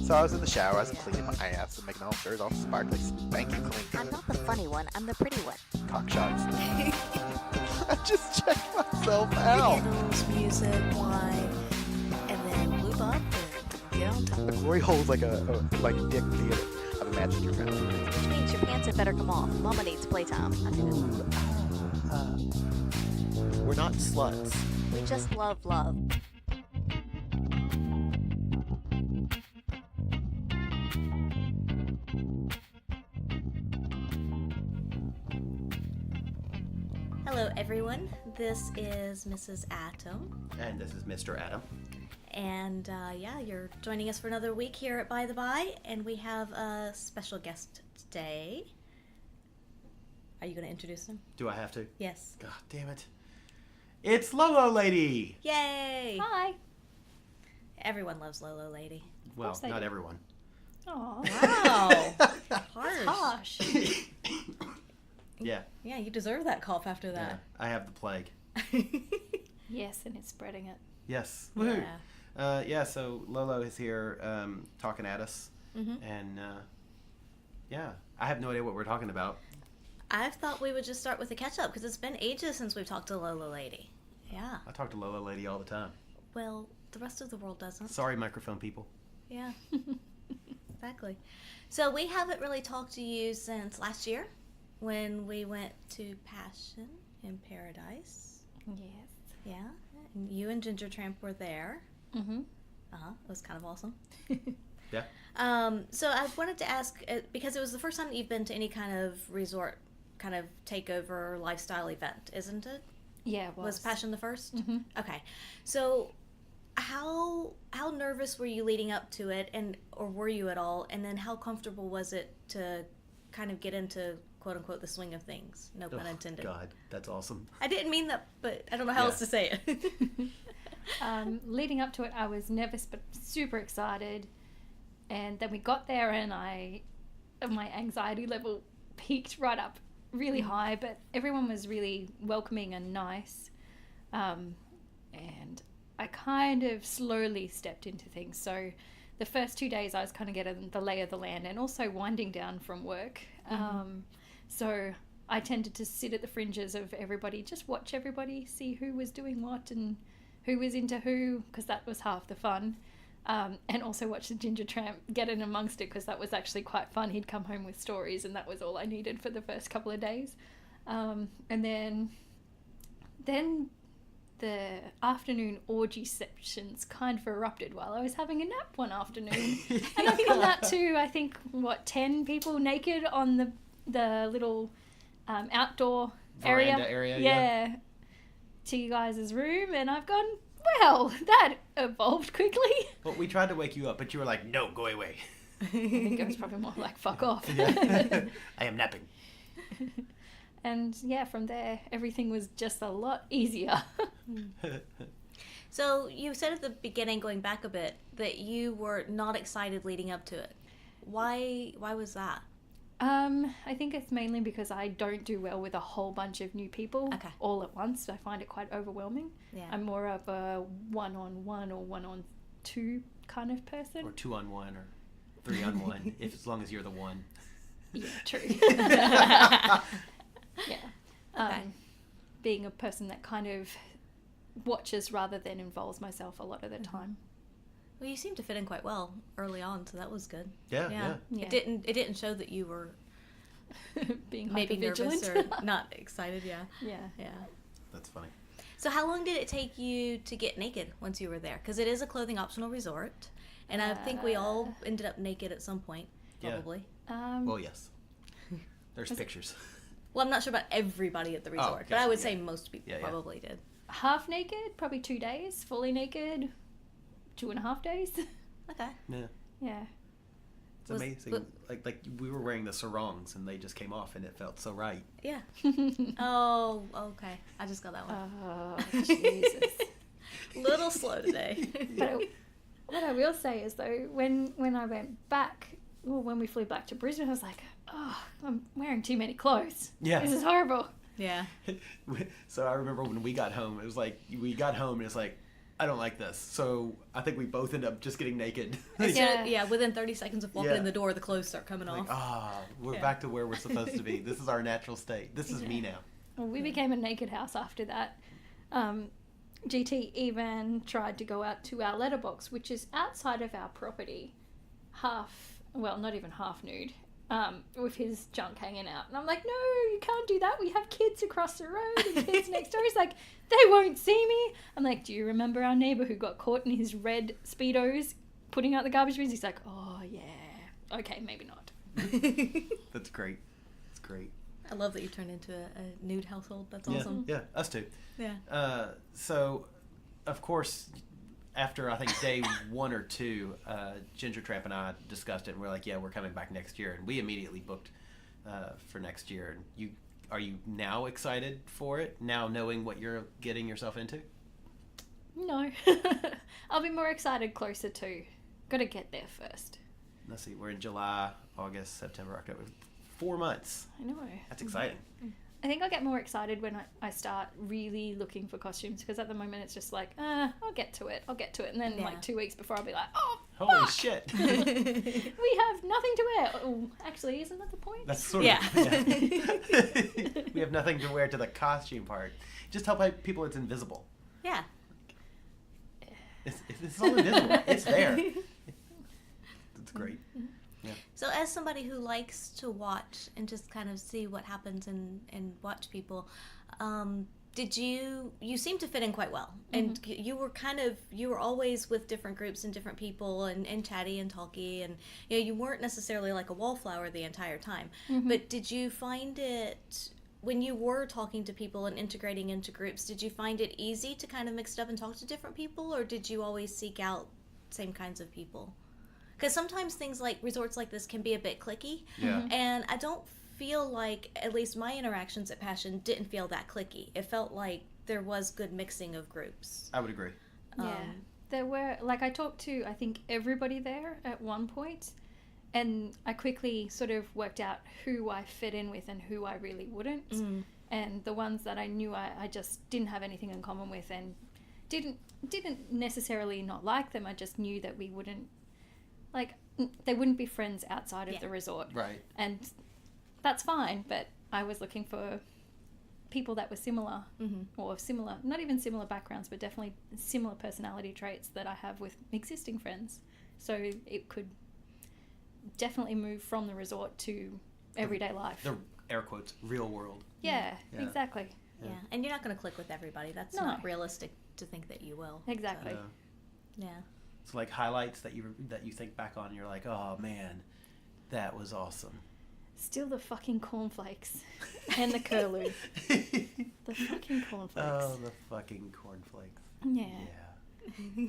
So I was in the shower, I was cleaning my ass and making all sure it's all sparkly, spanky clean. I'm not the funny one, I'm the pretty one. Cock shots. I just checked myself out. Candles, music, wine, and then lube up and get on top. The glory hole's like a dick theater. I've imagined your fantasy. Which means your pants had better come off. Mama needs playtime. We're not sluts. We just love love. Hello, everyone. This is Mrs. Atom. And this is Mr. Adam. And you're joining us for another week here at By the By, and we have a special guest today. Are you going to introduce him? Do I have to? Yes. God damn it. It's Lolo Lady! Yay! Hi. Everyone loves Lolo Lady. Well, course they not do. everyone. Aw. Wow. Harsh. Harsh. Yeah. Yeah, you deserve that cough after Yeah. that. I have the plague. Yes, and it's spreading it. Yes. Woohoo. Yeah. So Lolo is here talking at us. Mhm. And, I have no idea what we're talking about. I thought we would just start with the catch-up, because it's been ages since we've talked to Lolo Lady. Yeah. I talk to Lolo Lady all the time. Well, the rest of the world doesn't. Sorry, microphone people. Yeah. Exactly. So we haven't really talked to you since last year when we went to Passion in Paradise. Yes. Yeah. And you and Ginger Tramp were there. Mm-hmm. It was kind of awesome. Yeah. So I wanted to ask, because it was the first time that you've been to any kind of resort kind of takeover lifestyle event, isn't it? Yeah, it Was Passion the first? Mm-hmm. Okay. So how nervous were you leading up to it, or were you at all? And then how comfortable was it to kind of get into quote unquote the swing of things? No pun intended. God, that's awesome. I didn't mean that, but I don't know how Yeah. else to say it. Leading up to it, I was nervous but super excited. And then we got there and my anxiety level peaked right up really high, but everyone was really welcoming and nice. And I kind of slowly stepped into things. So the first 2 days I was kind of getting the lay of the land and also winding down from work. So I tended to sit at the fringes of everybody, just watch everybody, see who was doing what and who was into who, because that was half the fun. And also watch the Ginger Tramp get in amongst it, because that was actually quite fun. He'd come home with stories, and that was all I needed for the first couple of days. And then the afternoon orgy sections kind of erupted while I was having a nap one afternoon. And I've come out to, I think, 10 people naked on the little outdoor Veranda area, yeah. To you guys' room, and I've gone, well, that evolved quickly. Well, we tried to wake you up, but you were like, no, go away. I think it was probably more like, fuck off. Yeah. I am napping. And yeah, from there, everything was just a lot easier. So you said at the beginning, going back a bit, that you were not excited leading up to it. Why was that? I think it's mainly because I don't do well with a whole bunch of new people all at once. I find it quite overwhelming. Yeah. I'm more of a one-on-one or one-on-two kind of person. Or 2-on-1 or 3-on-1, as long as you're the one. Yeah, true. Yeah. Okay. Being a person that kind of watches rather than involves myself a lot of the time. Well, you seemed to fit in quite well early on, so that was good. Yeah. Yeah. It didn't show that you were Being maybe nervous hypervigilant. or not excited. Yeah. Yeah. Yeah. That's funny. So how long did it take you to get naked once you were there? Because it is a clothing optional resort, and I think we all ended up naked at some point, Yeah. probably. Well, yes. There's pictures. Well, I'm not sure about everybody at the resort, but gotcha, I would yeah. say most people Yeah, yeah. probably did. Half naked, probably 2 days. Fully naked, 2.5 days. Okay. Yeah. Yeah. It's Was- amazing. but- Like we were wearing the sarongs and they just came off and it felt so right. Yeah. Oh, okay. I just got that one. Oh, Jesus. Little slow today. But what I will say is, though, when I went back, well, when we flew back to Brisbane, I was like, oh, I'm wearing too many clothes. Yeah. This is horrible. Yeah. So I remember when we got home, it was like, we got home and it's like, I don't like this. So I think we both end up just getting naked. Yeah, within 30 seconds of walking Yeah. in the door, the clothes start coming Like, off. we're Yeah. back to where we're supposed to be. This is our natural state. This is me now. Well, we became a naked house after that. GT even tried to go out to our letterbox, which is outside of our property, not even half nude, with his junk hanging out. And I'm like, no, you can't do that. We have kids across the road and kids next door. He's like, they won't see me. I'm like, do you remember our neighbor who got caught in his red Speedos putting out the garbage bins? He's like, oh, yeah. Okay, maybe not. That's great. It's great. I love that you turned into a nude household. That's Yeah, awesome. yeah, us too. Yeah. So, of course, after I think day 1 or 2, Ginger Tramp and I discussed it, and we're like, yeah, we're coming back next year, and we immediately booked for next year. And are you now excited for it? Now knowing what you're getting yourself into? No. I'll be more excited closer to. Got to get there first. Let's see, we're in July, August, September, October. 4 months. I know. That's exciting. I think I'll get more excited when I start really looking for costumes, because at the moment it's just like, I'll get to it. And then Yeah. like 2 weeks before I'll be like, oh, Holy fuck! shit. We have nothing to wear. Oh, actually, isn't that the point? That's sort Yeah. of, yeah. We have nothing to wear to the costume part. Just tell people it's invisible. Yeah. It's all invisible. It's there. It's great. So as somebody who likes to watch and just kind of see what happens and watch people, you seem to fit in quite well. And you were always with different groups and different people and chatty and talky, and you weren't necessarily like a wallflower the entire time. But did you find it, when you were talking to people and integrating into groups, did you find it easy to kind of mix it up and talk to different people, or did you always seek out same kinds of people? Because sometimes things like resorts like this can be a bit cliquey. Yeah. And I don't feel like, at least my interactions at Passion didn't feel that cliquey. It felt like there was good mixing of groups. I would agree. Yeah. There were, like, I talked to, I think, everybody there at one point, and I quickly sort of worked out who I fit in with and who I really wouldn't. And the ones that I knew I just didn't have anything in common with and didn't necessarily not like them. I just knew that we wouldn't, like, they wouldn't be friends outside of the resort. Right. And that's fine, but I was looking for people that were similar, or similar, not even similar backgrounds, but definitely similar personality traits that I have with existing friends. So it could definitely move from the resort to everyday life. The air quotes, real world. Yeah, Yeah. exactly. Yeah. And you're not going to click with everybody. That's No. not realistic to think that you will. Exactly. Yeah. So, yeah. It's like highlights that you think back on and you're like, oh man, that was awesome. Still the fucking cornflakes and the curlew. The fucking cornflakes. Oh, the fucking cornflakes. Yeah. Yeah.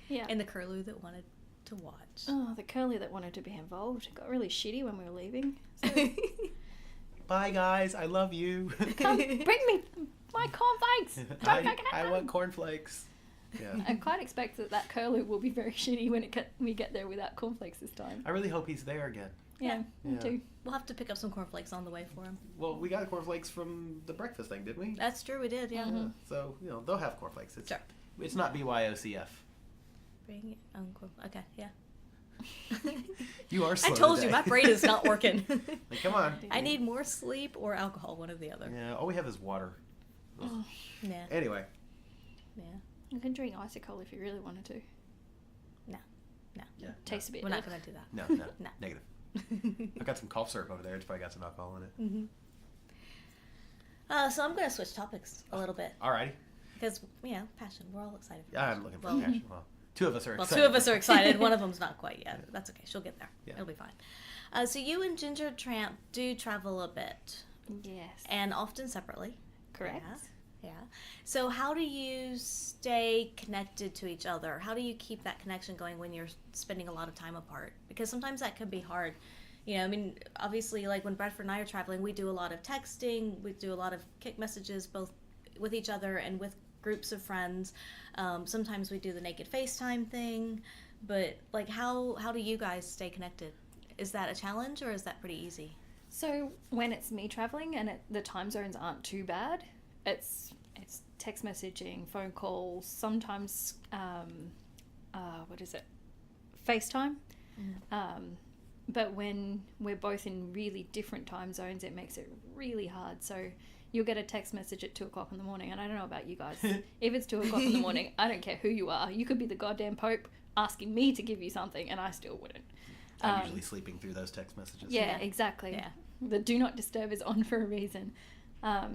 Yeah. And the curlew that wanted to watch. Oh, the curlew that wanted to be involved. It got really shitty when we were leaving. So, Bye guys, I love you. come bring me my cornflakes. Don't make it I happen. want cornflakes. Yeah. I quite expect that curlew will be very shitty when we get there without cornflakes this time. I really hope he's there again. Yeah, me Yeah. too. We'll have to pick up some cornflakes on the way for him. Well, we got cornflakes from the breakfast thing, didn't we? That's true, we did, yeah. Yeah. So, they'll have cornflakes. Sure. It's not BYOCF. Bring it on okay, yeah. You are slow I told today. you, my brain is not working. Like, come on. I need more sleep or alcohol, one or the other. Yeah, all we have is water. Ugh. Yeah, Anyway. yeah. You can drink Icicle if you really wanted to. No. Yeah. Tastes a bit. We're not good. going to do that. No. No. Negative. I've got some cough syrup over there. It's probably got some alcohol in it. So I'm going to switch topics a little bit. Alrighty. Because, Passion. We're all excited for Yeah, Passion. I'm looking for Well, passion. Well, two of us are Well, excited. two of us are excited. One of them's not quite yet. That's okay. She'll get there. Yeah. It'll be fine. So you and Ginger Tramp do travel a bit, Yes. and often separately. Correct. Yeah. So how do you stay connected to each other? How do you keep that connection going when you're spending a lot of time apart? Because sometimes that can be hard. Obviously, like when Bradford and I are traveling, we do a lot of texting. We do a lot of kick messages, both with each other and with groups of friends. Sometimes we do the naked FaceTime thing. But, like, how do you guys stay connected? Is that a challenge, or is that pretty easy? So when it's me traveling and the time zones aren't too bad, it's it's text messaging, phone calls, sometimes what is it, FaceTime. But when we're both in really different time zones, it makes it really hard. So you'll get a text message at 2 o'clock in the morning, and I don't know about you guys. If it's 2 o'clock in the morning, I don't care who you are. You could be the goddamn Pope asking me to give you something, and I still wouldn't. I'm usually sleeping through those text messages. Yeah, exactly. Yeah. The do not disturb is on for a reason.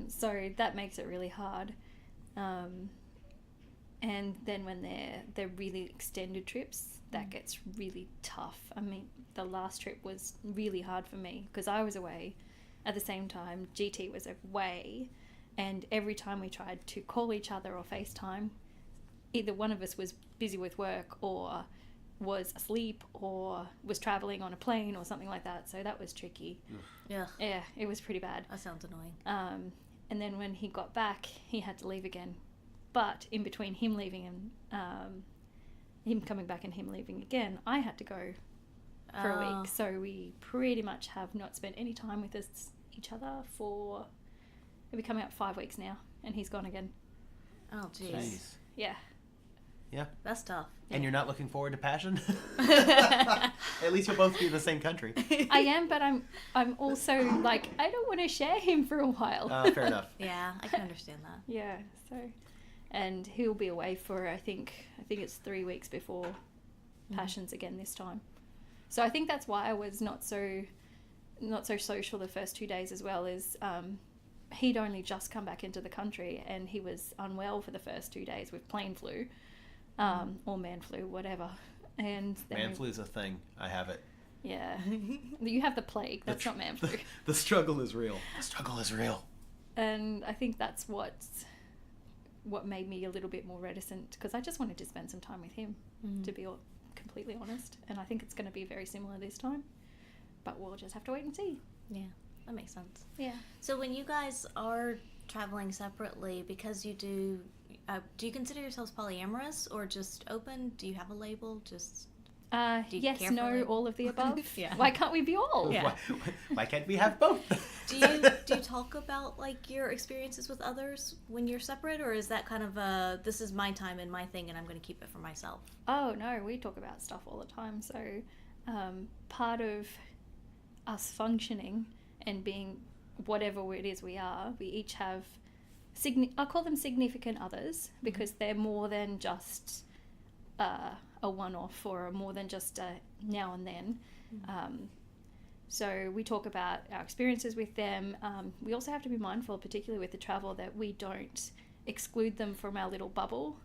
So that makes it really hard. And then when they're really extended trips, that gets really tough. I mean, the last trip was really hard for me because I was away at the same time. GT was away, and every time we tried to call each other or FaceTime, either one of us was busy with work or was asleep or was traveling on a plane or something like that. So that was tricky. Yeah. Yeah, it was pretty bad. That sounds annoying. And then when he got back, he had to leave again. But in between him leaving and him coming back and him leaving again, I had to go for a week. So we pretty much have not spent any time with each other for, it'll be coming up 5 weeks now, and he's gone again. Oh, jeez. Jeez. Yeah. Yeah. That's tough. And you're not looking forward to Passion? At least you'll both be in the same country. I am, but I'm also like, I don't want to share him for a while. Fair enough. Yeah, I can understand that. Yeah, so, and he'll be away for I think it's 3 weeks before Passions again this time. So I think that's why I was not so social the first 2 days as well. Is he'd only just come back into the country and he was unwell for the first 2 days with plane flu, or man flu, whatever. And then Man flu's a thing. I have it. Yeah, you have the plague. That's not man flu. The struggle is real. The struggle is real. And I think that's what made me a little bit more reticent, because I just wanted to spend some time with him, to be completely honest. And I think it's going to be very similar this time, but we'll just have to wait and see. Yeah, that makes sense. Yeah. So when you guys are traveling separately, because you do you consider yourselves polyamorous or just open? Do you have a label? Just do you Yes, care for no, label? all of the above. Yeah. Why can't we be all? Yeah. Why can't we have both? Do you talk about like your experiences with others when you're separate, or is that kind of this is my time and my thing and I'm going to keep it for myself? Oh no, we talk about stuff all the time. So part of us functioning and being whatever it is we are, we each have I call them significant others, because they're more than just a one-off or more than just a now and then. So we talk about our experiences with them. We also have to be mindful, particularly with the travel, that we don't exclude them from our little bubble.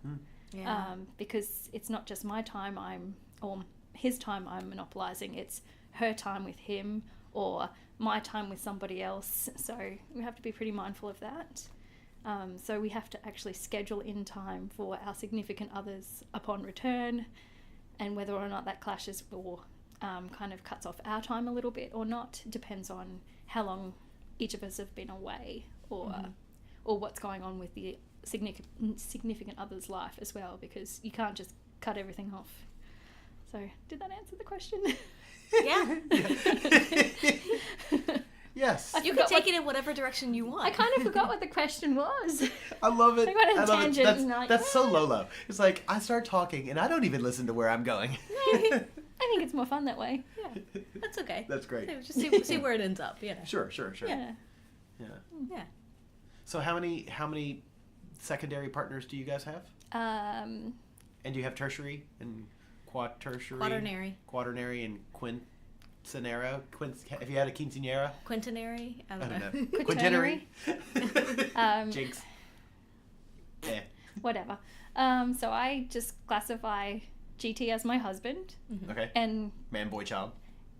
Because it's not just my time or his time I'm monopolizing, it's her time with him or my time with somebody else. So we have to be pretty mindful of that. So we have to actually schedule in time for our significant others upon return, and whether or not that clashes or kind of cuts off our time a little bit or not depends on how long each of us have been away, or what's going on with the significant other's life as well, because you can't just cut everything off. So did that answer the question? Yeah. Yes. You can take it in whatever direction you want. I kind of forgot what the question was. I love it. I got on a love it. tangent That's, and like, that's so Lolo. It's like I start talking and I don't even listen to where I'm going. I think it's more fun that way. Yeah, that's okay. That's great. Just see where it ends up. You know. Sure. Yeah. Yeah. So how many secondary partners do you guys have? And do you have tertiary and quaternary? Quaternary and quinceanera. Have you had a quinceanera? Quintenary? I I don't know. don't know. Quaternary. Jinx. Yeah. Whatever. So I just classify GT as my husband, Okay. and Man, boy, child.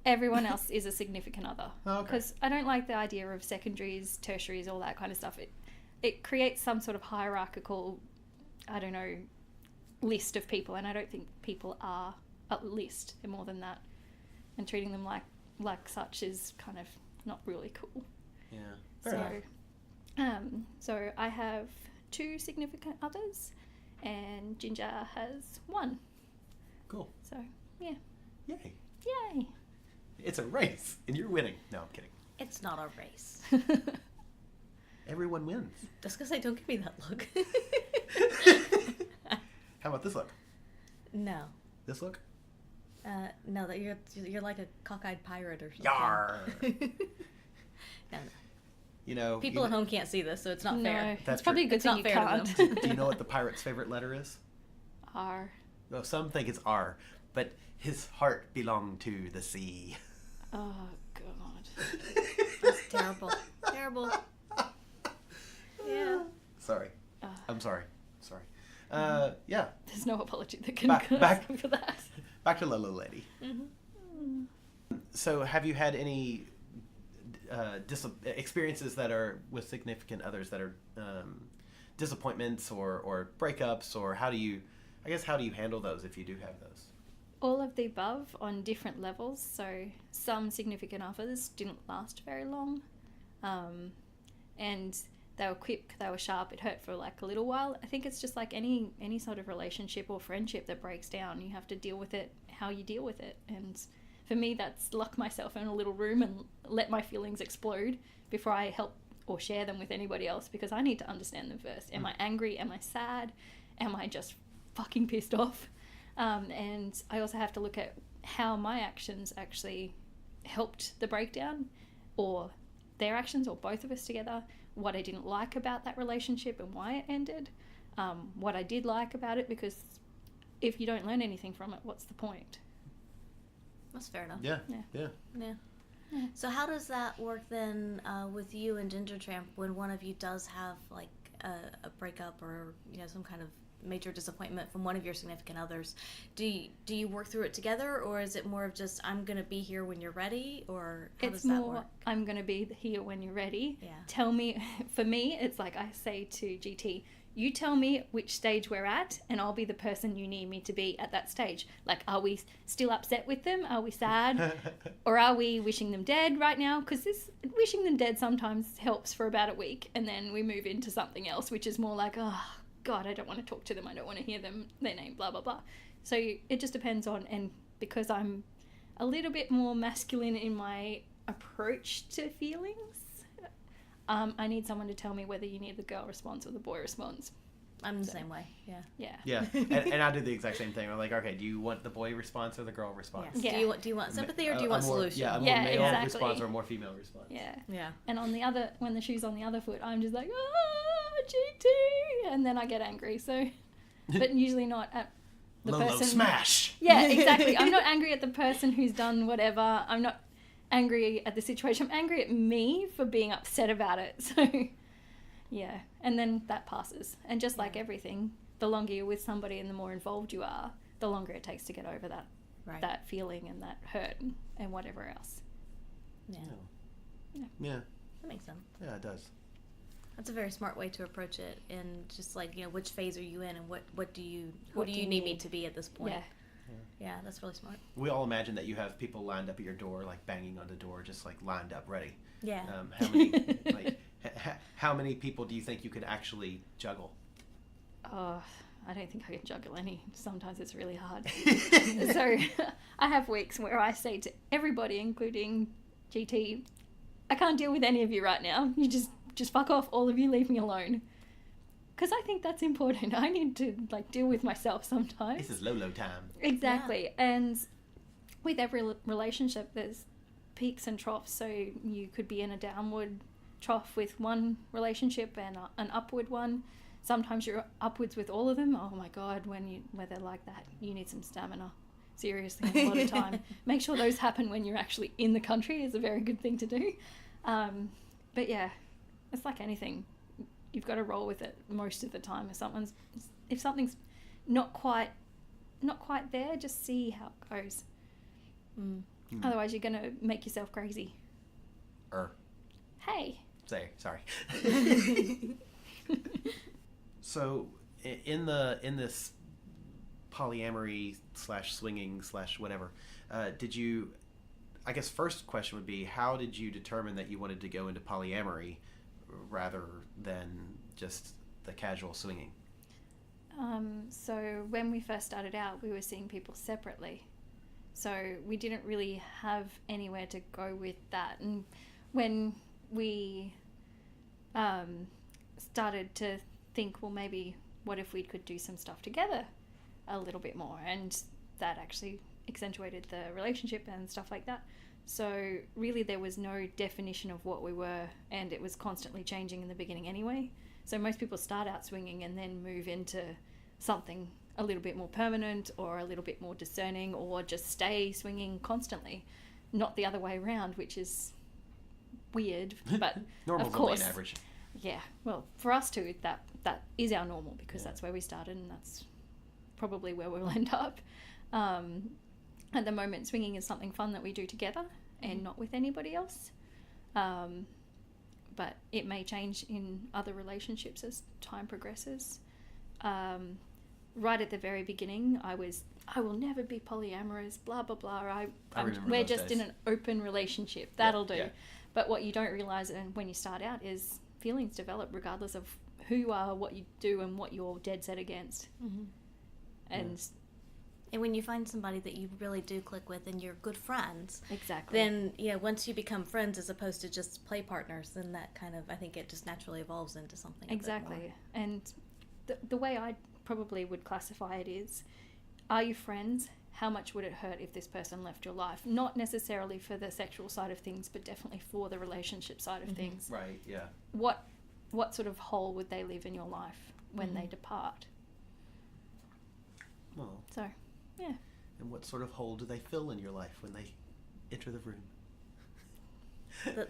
everyone else is a significant other. Oh, okay. Because I don't like the idea of secondaries, tertiaries, all that kind of stuff. It creates some sort of hierarchical, I don't know, list of people, and I don't think people are a list. They're more than that, and treating them like such is kind of not really cool. Yeah. Fair enough. So I have 2 significant others, and Ginger has 1. Cool. So yeah, Yay. yay. It's a race, and you're winning. No, I'm kidding. It's not a race. Everyone wins. Just because I don't give me that look. How about this look? No. This look? No, that you're like a cockeyed pirate or something. Yar. No. You know, People at home can't see this, so it's not No, fair. That's it's probably a good It's thing not you fair to can't. do you know what the pirate's favorite letter is? R. Well, some think it's R, but his heart belonged to the sea. Oh God. That's terrible. Terrible. Yeah. Sorry. I'm sorry. Sorry. Yeah. There's no apology that can Back- come back- for that. Back to Lolo Lady. Mm-hmm. So, have you had any experiences that are with significant others that are disappointments or breakups, or how do you handle those if you do have those? All of the above on different levels. So some significant others didn't last very long, and they were quick, they were sharp. It hurt for like a little while. I think it's just like any sort of relationship or friendship that breaks down. You have to deal with it how you deal with it. And for me, that's lock myself in a little room and let my feelings explode before I help or share them with anybody else, because I need to understand them first. Am I angry? Am I sad? Am I just fucking pissed off? And I also have to look at how my actions actually helped the breakdown, or their actions, or both of us together, what I didn't like about that relationship and why it ended, what I did like about it, because if you don't learn anything from it, what's the point? That's fair enough. Yeah. Yeah. Yeah. Yeah. Yeah. So how does that work then with you and Ginger Tramp when one of you does have like a breakup or some kind of major disappointment from one of your significant others? Do you work through it together, or is it more of just I'm gonna be here when you're ready, or how It's does that more, work? I'm going to be here when you're ready. Yeah. Tell me, for me, it's like I say to GT, you tell me which stage we're at, and I'll be the person you need me to be at that stage. Like, are we still upset with them? Are we sad? Or are we wishing them dead right now? Because this wishing them dead sometimes helps for about a week, and then we move into something else, which is more like, oh, God, I don't want to talk to them. I don't want to hear them, their name, blah, blah, blah. So it just depends on, and because I'm a little bit more masculine in my approach to feelings, I need someone to tell me whether you need the girl response or the boy response. I'm the same way. Yeah. Yeah. Yeah. And I do the exact same thing. I'm like, okay, do you want the boy response or the girl response? Yeah. Yeah. Do you want sympathy or do you A want more, solution? Yeah, a more Yeah, male exactly. response or a more female response. Yeah. Yeah. And on the other, when the shoe's on the other foot, I'm just like, GT, and then I get angry. So, but usually not at the Lolo person. smash. Yeah, exactly. I'm not angry at the person who's done whatever. I'm not angry at the situation. I'm angry at me for being upset about it. So, yeah. And then that passes. And just like everything, the longer you're with somebody and the more involved you are, the longer it takes to get over that Right. that feeling and that hurt and whatever else. Yeah. Yeah. That makes sense. Yeah, it does. That's a very smart way to approach it, and just like which phase are you in, and what do you What do you need me need? to be at this point? Yeah. Yeah, that's really smart. We all imagine that you have people lined up at your door, like banging on the door, just like lined up, ready. Yeah. How many, like, how many people do you think you could actually juggle? Oh, I don't think I can juggle any. Sometimes it's really hard. So I have weeks where I say to everybody, including GT, I can't deal with any of you right now. You just fuck off, all of you, leave me alone. Because I think that's important. I need to like deal with myself sometimes. This is Lolo time. Exactly. And with every relationship, there's peaks and troughs. So you could be in a downward trough with one relationship and an upward one. Sometimes you're upwards with all of them. Oh my God, when they're like that, you need some stamina. Seriously, a lot of time. Make sure those happen when you're actually in the country is a very good thing to do. But yeah, it's like anything. You've got to roll with it most of the time. If something's not quite there, just see how it goes. Otherwise, you're gonna make yourself crazy. Hey. Sorry. So, in this polyamory / swinging / whatever, did you? I guess first question would be, how did you determine that you wanted to go into polyamory rather than just the casual swinging? So when we first started out, we were seeing people separately. So we didn't really have anywhere to go with that. And when we started to think, well, maybe what if we could do some stuff together a little bit more, and that actually accentuated the relationship and stuff like that. So really there was no definition of what we were, and it was constantly changing in the beginning anyway. So most people start out swinging and then move into something a little bit more permanent or a little bit more discerning, or just stay swinging constantly, not the other way around, which is weird, but Normal's of the course, lane average. yeah, well, for us too, that is our normal, because that's where we started, and that's probably where we'll end up. At the moment, swinging is something fun that we do together and not with anybody else. But it may change in other relationships as time progresses. Right at the very beginning, I will never be polyamorous, blah, blah, blah. We're those just days. in an open relationship. That'll do. yeah. But what you don't realize when you start out is feelings develop regardless of who you are, what you do, and what you're dead set against. And And when you find somebody that you really do click with and you're good friends, exactly. then once you become friends as opposed to just play partners, then that kind of, I think it just naturally evolves into something. Exactly. And the way I probably would classify it is, are you friends? How much would it hurt if this person left your life? Not necessarily for the sexual side of things, but definitely for the relationship side of things. Right, yeah. What sort of hole would they leave in your life when they depart? Well, So, yeah. and what sort of hole do they fill in your life when they enter the room?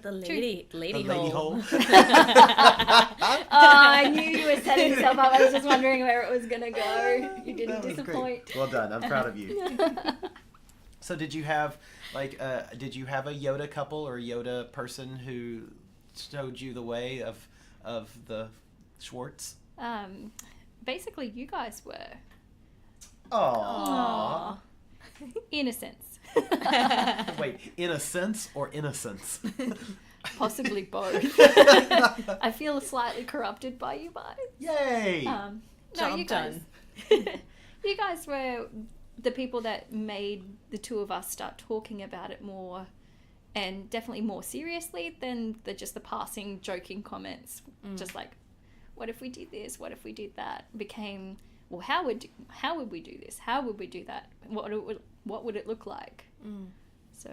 The lady The lady hole. hole? Oh, I knew you were setting yourself up. I was just wondering where it was going to go. You didn't That was disappoint. great. Well done. I'm proud of you. So did you have a Yoda couple or a Yoda person who showed you the way of the Schwartz? Basically, you guys were. Aww. Aw. Innocence. Wait, in a sense or innocence? Possibly both. I feel slightly corrupted by you guys. Yay! No, Job you guys. done. You guys were the people that made the two of us start talking about it more, and definitely more seriously than just the passing joking comments. Just like, what if we did this? What if we did that? Became, well, how would we do this? How would we do that? What would it look like? So,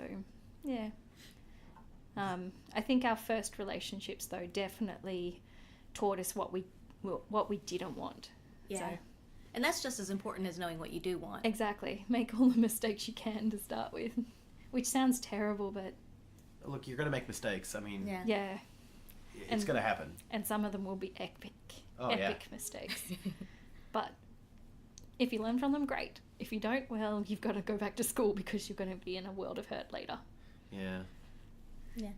yeah. I think our first relationships, though, definitely taught us what we didn't want. Yeah. So, And that's just as important as knowing what you do want. exactly. Make all the mistakes you can to start with, which sounds terrible, but Look, you're going to make mistakes. I mean, yeah. it's And- going to happen. And some of them will be epic Oh, yeah. mistakes. But if you learn from them, great. If you don't, well, you've got to go back to school because you're going to be in a world of hurt later. Yeah. Yeah.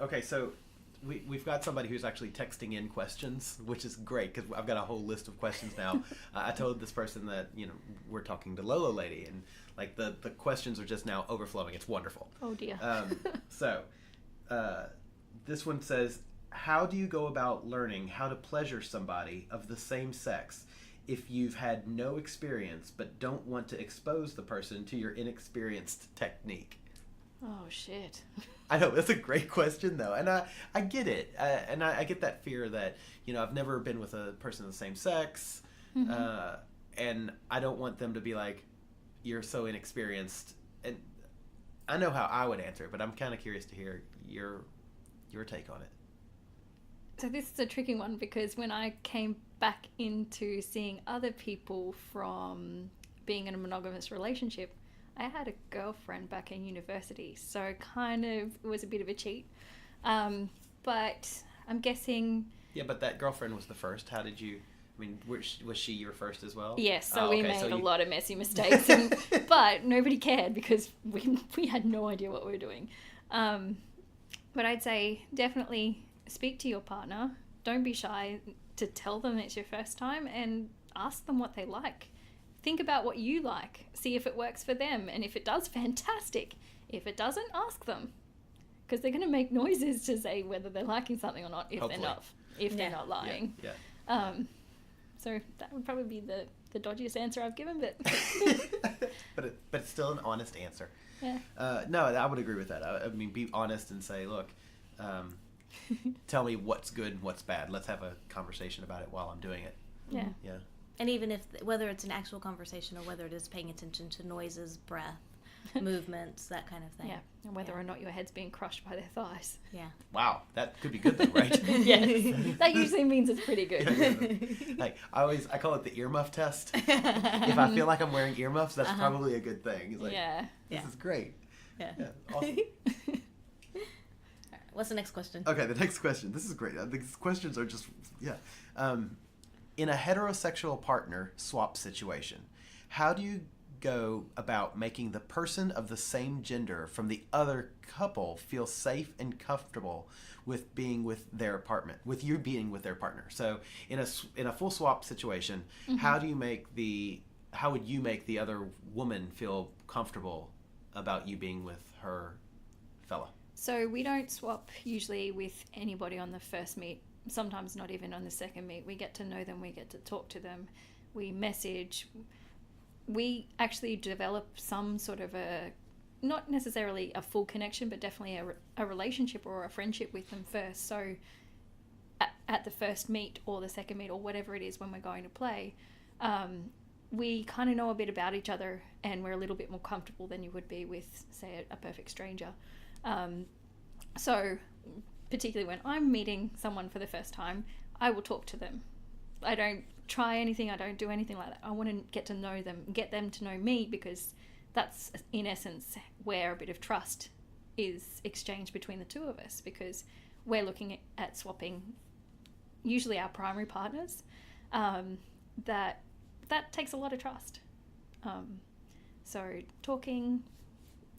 Okay, so we've got somebody who's actually texting in questions, which is great because I've got a whole list of questions now. I told this person that we're talking to Lolo Lady, and like the questions are just now overflowing. It's wonderful. Oh dear. So this one says, how do you go about learning how to pleasure somebody of the same sex if you've had no experience but don't want to expose the person to your inexperienced technique? Oh shit. I know, that's a great question though, and I get it, and I get that fear that I've never been with a person of the same sex, and I don't want them to be like, you're so inexperienced, and I know how I would answer it, but I'm kind of curious to hear your take on it. So this is a tricky one because when I came back into seeing other people from being in a monogamous relationship, I had a girlfriend back in university, so kind of it was a bit of a cheat. But I'm guessing... Yeah, but that girlfriend was the first. How did you... I mean, was she your first as well? Yes, so Oh, we okay, made so a you- lot of messy mistakes, but nobody cared because we had no idea what we were doing. But I'd say definitely speak to your partner. Don't be shy to tell them it's your first time and ask them what they like. Think about what you like. See if it works for them. And if it does, fantastic. If it doesn't, ask them. Because they're going to make noises to say whether they're liking something or not if Hopefully. they're not lying. Yeah. So that would probably be the dodgiest answer I've given, but but it's still an honest answer. yeah. No, I would agree with that. I mean, be honest and say, look, tell me what's good and what's bad. Let's have a conversation about it while I'm doing it. Yeah. Yeah. And even if, whether it's an actual conversation or whether it is paying attention to noises, breath, movements, that kind of thing. Yeah. And whether or not your head's being crushed by their thighs. Yeah. Wow, that could be good though, right? Yes. That usually means it's pretty good. Like I call it the earmuff test. If I feel like I'm wearing earmuffs, that's probably a good thing. It's like, Yeah. this Yeah. is great. Yeah. Yeah, awesome. What's the next question? Okay, the next question. This is great. These questions are just, yeah. In a heterosexual partner swap situation, how do you go about making the person of the same gender from the other couple feel safe and comfortable with being with their partner, with you being with their partner? So in a full swap situation, how would you make the other woman feel comfortable about you being with her fella? So we don't swap usually with anybody on the first meet, sometimes not even on the second meet. We get to know them, we get to talk to them, we message. We actually develop some sort of not necessarily a full connection, but definitely a relationship or a friendship with them first. So at the first meet or the second meet or whatever it is when we're going to play, we kind of know a bit about each other and we're a little bit more comfortable than you would be with, say, a perfect stranger. So particularly when I'm meeting someone for the first time, I will talk to them. I don't try anything, I don't do anything like that. I want to get to know them, get them to know me, because that's in essence where a bit of trust is exchanged between the two of us, because we're looking at swapping usually our primary partners. That takes a lot of trust. So talking,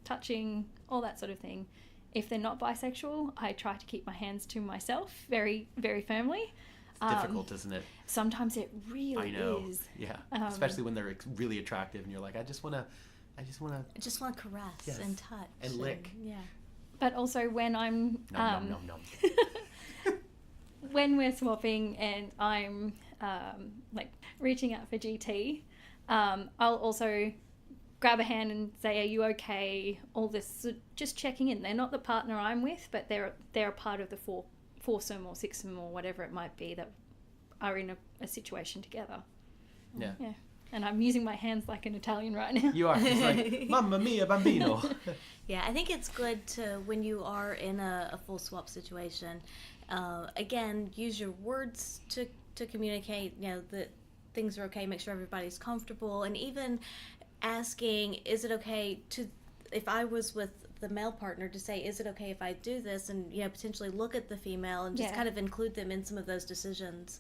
touching, all that sort of thing. If they're not bisexual, I try to keep my hands to myself very, very firmly. It's difficult, isn't it? Sometimes it really I know. is. Yeah. Especially when they're really attractive and you're like, I just want to I just want to caress Yes. and touch. And lick. Yeah. But also when I'm nom, nom, nom. when we're swapping and I'm like reaching out for GT, I'll also grab a hand and say, "Are you okay?" All this, so just checking in. They're not the partner I'm with, but they're a part of the foursome or sixsome or whatever it might be that are in a situation together. Yeah. Yeah. And I'm using my hands like an Italian right now. You are. It's like, Mamma mia, bambino. Yeah, I think it's good to, when you are in a full swap situation, again, use your words to communicate, that things are okay, make sure everybody's comfortable, and even asking, is it okay to, if I was with the male partner, to say, is it okay if I do this, and potentially look at the female and just kind of include them in some of those decisions.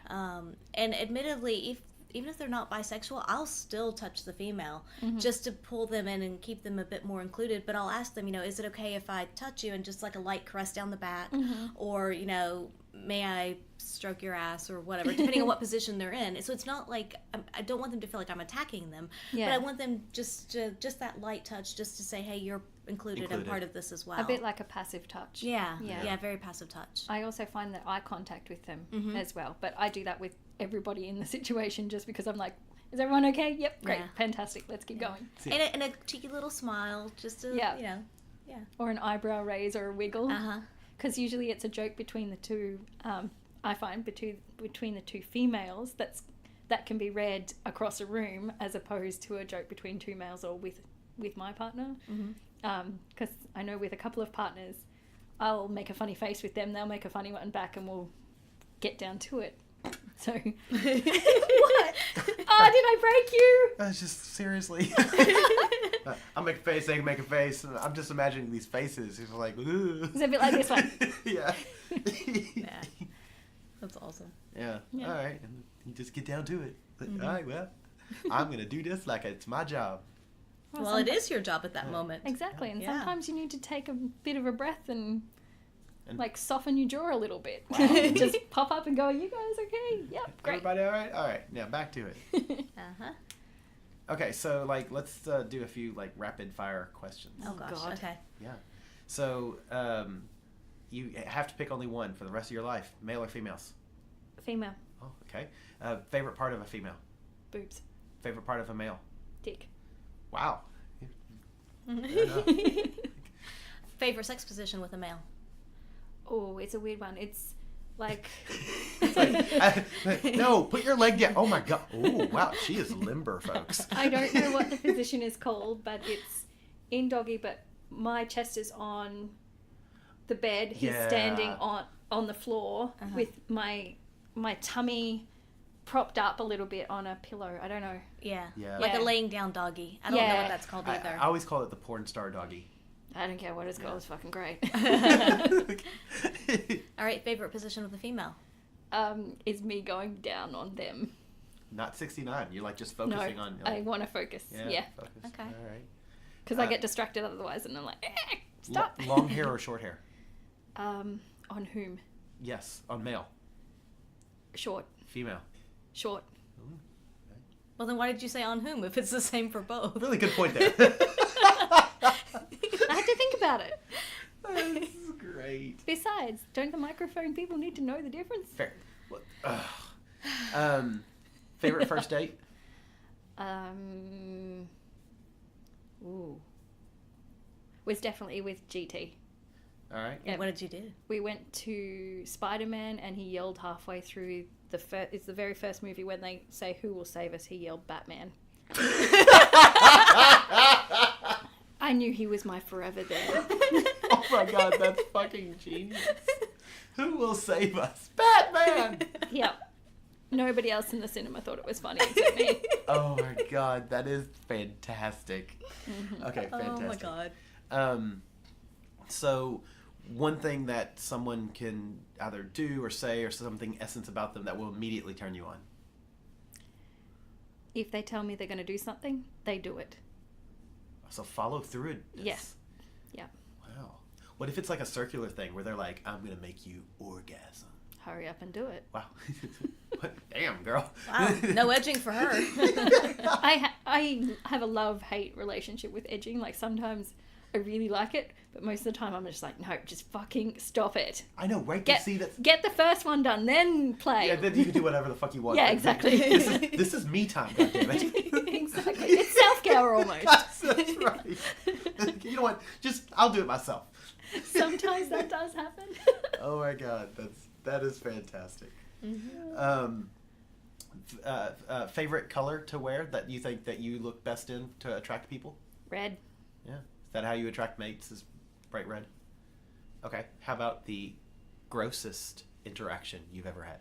And admittedly, even if they're not bisexual, I'll still touch the female just to pull them in and keep them a bit more included. But I'll ask them, is it okay if I touch you and just like a light caress down the back, or may I stroke your ass or whatever, depending on what position they're in. So it's not like, I don't want them to feel like I'm attacking them, but I want them just that light touch, just to say, hey, you're included and part of this as well. A bit like a passive touch. Yeah, very passive touch. I also find that eye contact with them as well, but I do that with everybody in the situation just because I'm like, is everyone okay? Yep, great, fantastic, let's keep going. And a cheeky little smile, just to, Or an eyebrow raise or a wiggle. Because usually it's a joke between the two, I find, between the two females that can be read across a room, as opposed to a joke between two males or with my partner. Because I know with a couple of partners, I'll make a funny face with them, they'll make a funny one back, and we'll get down to it. So, what? Oh, did I break you? That's just seriously. I'll make a face, they can make a face, and I'm just imagining these faces. People like, ooh. It's a bit like this one. Yeah. Yeah. That's awesome. Yeah. All right. And you just get down to it. Like, all right, well, I'm going to do this like it's my job. Well, it is your job at that moment. Exactly. And sometimes you need to take a bit of a breath and like soften your jaw a little bit. Wow. Just pop up and go, you guys okay? Yep, great. Everybody all right? All right. Now back to it. Okay, so let's do a few rapid fire questions. Oh gosh. God. Okay. Yeah. So you have to pick only one for the rest of your life, male or females. Female. Oh, okay. Favorite part of a female. Boobs. Favorite part of a male. Dick. Wow. Fair enough. Favorite sex position with a male. Oh, it's a weird one. It's like No, put your leg down. Oh my god. Oh wow, she is limber, folks. I don't know what the position is called, but it's in doggy, but my chest is on the bed. He's Yeah. standing on the floor with my tummy propped up a little bit on a pillow. I don't know. Yeah. Yeah. Like Yeah. a laying down doggy. I don't know Yeah. what that's called either. I always call it the porn star doggy. I don't care what it's called. It's fucking great. All right, favorite position of the female. Is me going down on them. Not 69. You're like just No, focusing on. I want to focus. Yeah. Focus. Okay. All right. Because I get distracted otherwise, and I'm like, stop. Long hair or short hair? On whom? Yes, on male, Short. female. Short. Well, then why did you say on whom if it's the same for both? Really good point there. I had to think about it. That's great. Besides, don't the microphone people need to know the difference? Fair. What- favorite first date? Ooh. Was definitely with GT. All right. And what did you do? We went to Spider-Man and he yelled halfway through it's the very first movie when they say who will save us, he yelled Batman. I knew he was my forever there. Oh my god, that's fucking genius. Who will save us? Batman! Yep. Nobody else in the cinema thought it was funny except me. Oh my god, that is fantastic. Okay, fantastic. Oh my god. So one thing that someone can either do or say or something essence about them that will immediately turn you on. If they tell me they're going to do something, they do it. So follow through it. Yes. Yeah. Wow. What if it's like a circular thing where they're like, I'm going to make you orgasm? Hurry up and do it. Wow. Damn, girl. Wow. No edging for her. I have a love-hate relationship with edging. Like, sometimes I really like it, but most of the time I'm just like, no, just fucking stop it. I know, right? Get the first one done, then play. Yeah, then you can do whatever the fuck you want. Yeah, Like, exactly. This is me time, goddammit. Exactly. It's self-care almost. That's right. You know what? I'll do it myself. Sometimes that does happen. Oh my god, that is fantastic. Favorite color to wear that you think that you look best in to attract people? Red. Yeah. Is that how you attract mates? Is bright red? Okay. How about the grossest interaction you've ever had?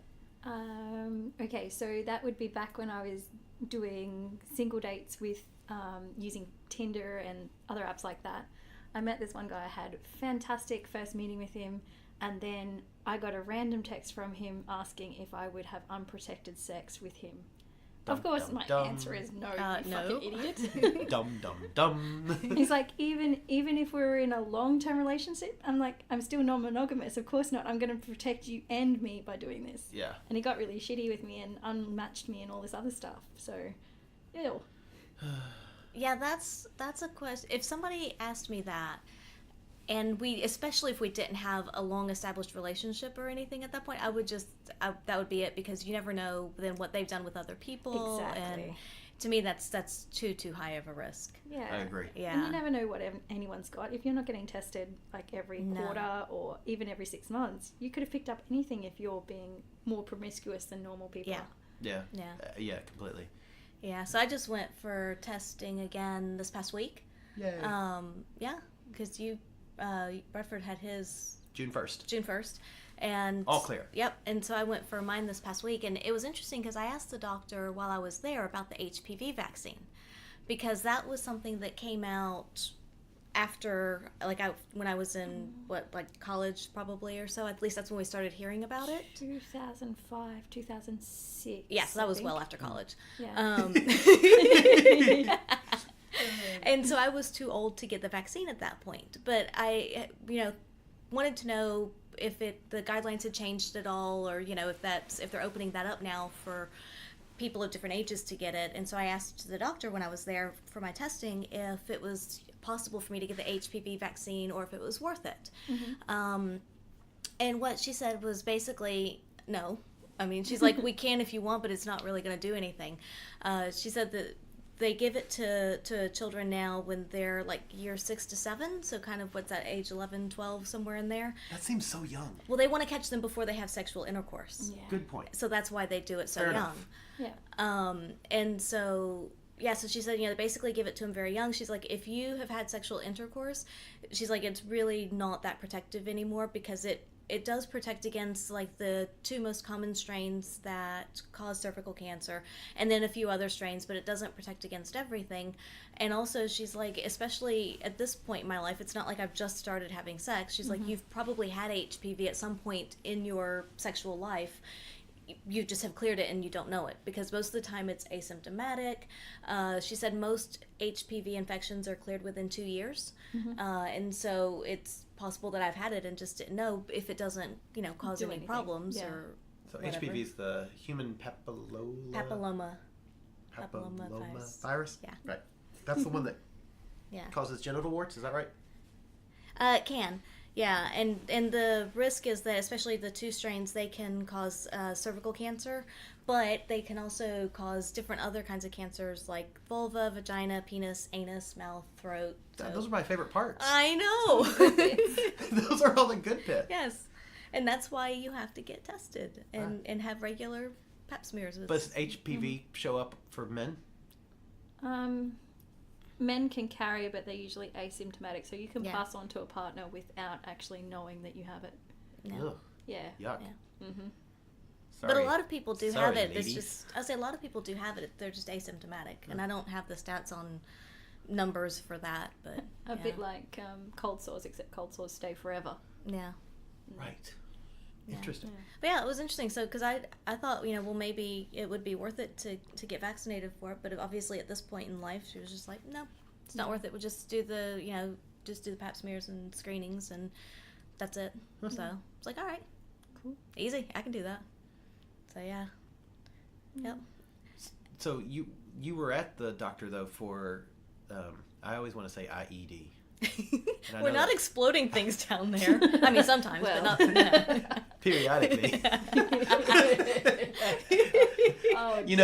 Okay, so that would be back when I was doing single dates with using Tinder and other apps like that. I met this one guy. I had fantastic first meeting with him, and then I got a random text from him asking if I would have unprotected sex with him. Dum, Of course, dum, my dum. answer is no, you no. fucking idiot. Dum dum dum. He's like, even if we were in a long-term relationship, I'm like, I'm still non-monogamous. Of course not. I'm going to protect you and me by doing this. Yeah. And he got really shitty with me and unmatched me and all this other stuff. So, ew. Yeah, that's a question. If somebody asked me that, and especially if we didn't have a long established relationship or anything at that point, I would that would be it, because you never know then what they've done with other people. Exactly. And to me, that's too high of a risk. Yeah. I agree. Yeah. And you never know what anyone's got. If you're not getting tested like every quarter or even every 6 months, you could have picked up anything if you're being more promiscuous than normal people. Yeah. Yeah. Yeah. Yeah, completely. Yeah, so I just went for testing again this past week. Yay. Yeah, because Bradford had his June 1st. June 1st. And All clear. Yep. And so I went for mine this past week, and it was interesting because I asked the doctor while I was there about the HPV vaccine, because that was something that came out after, when I was in college probably or so. At least that's when we started hearing about it. 2005, 2006. Yeah, so that was I think. well after college. Yeah. And so I was too old to get the vaccine at that point. But I, wanted to know if the guidelines had changed at all, or if they're opening that up now for people of different ages to get it. And so I asked the doctor when I was there for my testing if it was possible for me to get the HPV vaccine or if it was worth it. Mm-hmm. And what she said was basically no. I mean, she's like, we can if you want, but it's not really going to do anything. She said that they give it to children now when they're like year 6 to 7, so kind of what's that age, 11, 12, somewhere in there. That seems so young. Well, they want to catch them before they have sexual intercourse. Yeah. Good point. So that's why they do it so Fair young. enough. Yeah. And so, yeah, so she said, they basically give it to them very young. She's like, if you have had sexual intercourse, she's like, it's really not that protective anymore, because it does protect against like the 2 most common strains that cause cervical cancer, and then a few other strains, but it doesn't protect against everything. And also she's like, especially at this point in my life, it's not like I've just started having sex. She's like, you've probably had HPV at some point in your sexual life. You just have cleared it and you don't know it, because most of the time it's asymptomatic. She said most HPV infections are cleared within 2 years. And so it's possible that I've had it and just didn't know, if it doesn't, cause Do any anything. problems Yeah. or So whatever. HPV is the human papilloma papilloma virus. Yeah. Right. That's the one that Yeah. causes genital warts. Is that right? It can. Yeah, and the risk is that, especially the 2 strains, they can cause cervical cancer, but they can also cause different other kinds of cancers like vulva, vagina, penis, anus, mouth, throat. So. Those are my favorite parts. I know. Those are all the good bits. Yes, and that's why you have to get tested and have regular pap smears. Does HPV show up for men? Men can carry it, but they're usually asymptomatic, so you can Yeah. pass on to a partner without actually knowing that you have it. No. Ugh, Yeah. yuck. Yeah. Mm-hmm. Sorry. But a lot of people do Sorry, have it. It's ladies. just, I say a lot of people do have it. They're just asymptomatic, and I don't have the stats on numbers for that. But A bit like cold sores, except cold sores stay forever. yeah. Right. Yeah. Interesting. But yeah, it was interesting. So, because I thought, well, maybe it would be worth it to get vaccinated for it. But obviously, at this point in life, she was just like, no, it's not worth it. We'll just do the, just do the pap smears and screenings, and that's it. So it's like, all right, Cool. easy. I can do that. So yeah. Yep. So you were at the doctor though for, I always want to say IED. I We're know not that- exploding things down there. I mean, sometimes, Well. but not. Periodically. Oh, You